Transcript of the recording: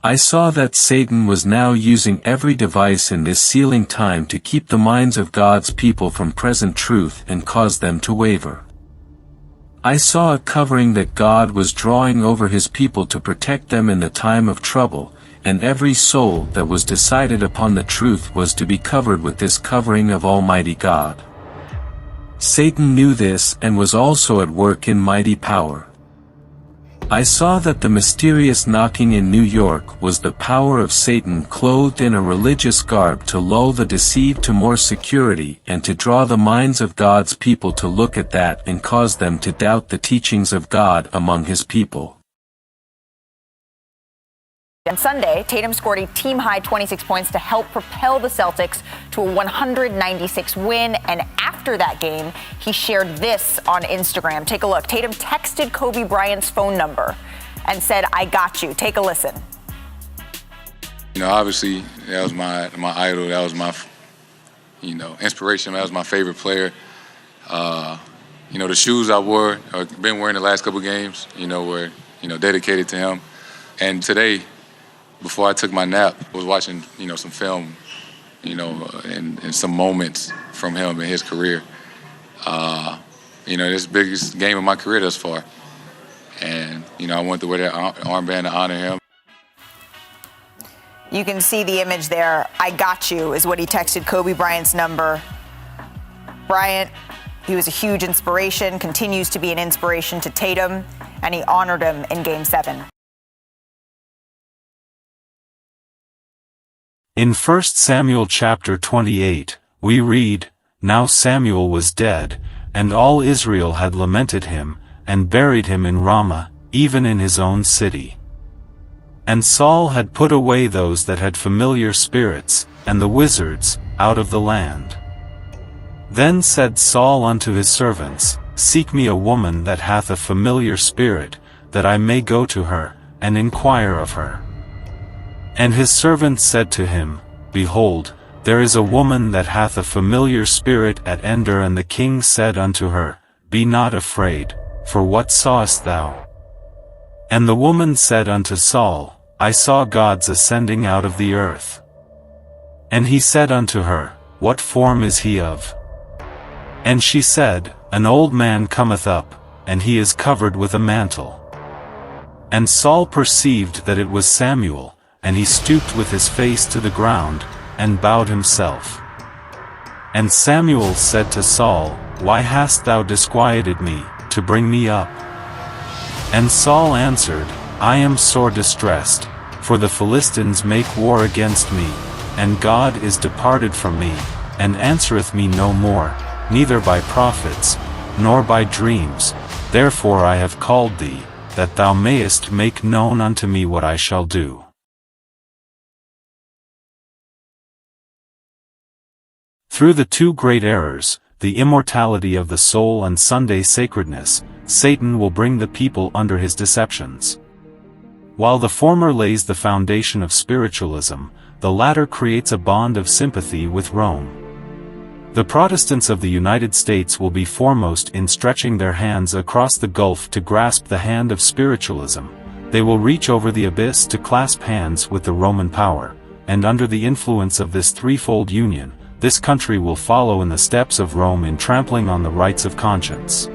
I saw that Satan was now using every device in this sealing time to keep the minds of God's people from present truth and cause them to waver. I saw a covering that God was drawing over his people to protect them in the time of trouble, and every soul that was decided upon the truth was to be covered with this covering of Almighty God. Satan knew this and was also at work in mighty power. I saw that the mysterious knocking in New York was the power of Satan clothed in a religious garb to lull the deceived to more security and to draw the minds of God's people to look at that and cause them to doubt the teachings of God among his people. On Sunday, Tatum scored a team-high 26 points to help propel the Celtics to a 196 win, and after that game, he shared this on Instagram. Take a look. Tatum texted Kobe Bryant's phone number and said, "I got you." Take a listen. Obviously, that was my idol. That was my, inspiration. That was my favorite player. The shoes I wore, or been wearing the last couple games, were, dedicated to him. And today, before I took my nap, I was watching, some film, and some moments from him in his career. This biggest game of my career thus far. And, I wanted to wear that armband to honor him. You can see the image there. "I got you" is what he texted Kobe Bryant's number. Bryant, he was a huge inspiration, continues to be an inspiration to Tatum, and he honored him in Game 7. In 1 Samuel chapter 28, we read, "Now Samuel was dead, and all Israel had lamented him, and buried him in Ramah, even in his own city. And Saul had put away those that had familiar spirits, and the wizards, out of the land. Then said Saul unto his servants, Seek me a woman that hath a familiar spirit, that I may go to her, and inquire of her. And his servants said to him, Behold, there is a woman that hath a familiar spirit at Endor. And the king said unto her, Be not afraid, for what sawest thou? And the woman said unto Saul, I saw gods ascending out of the earth. And he said unto her, What form is he of? And she said, An old man cometh up, and he is covered with a mantle. And Saul perceived that it was Samuel, and he stooped with his face to the ground, and bowed himself. And Samuel said to Saul, Why hast thou disquieted me, to bring me up? And Saul answered, I am sore distressed, for the Philistines make war against me, and God is departed from me, and answereth me no more, neither by prophets, nor by dreams. Therefore I have called thee, that thou mayest make known unto me what I shall do. Through the two great errors, the immortality of the soul and Sunday sacredness, Satan will bring the people under his deceptions. While the former lays the foundation of spiritualism, the latter creates a bond of sympathy with Rome. The Protestants of the United States will be foremost in stretching their hands across the gulf to grasp the hand of spiritualism. They will reach over the abyss to clasp hands with the Roman power, and under the influence of this threefold union, this country will follow in the steps of Rome in trampling on the rights of conscience.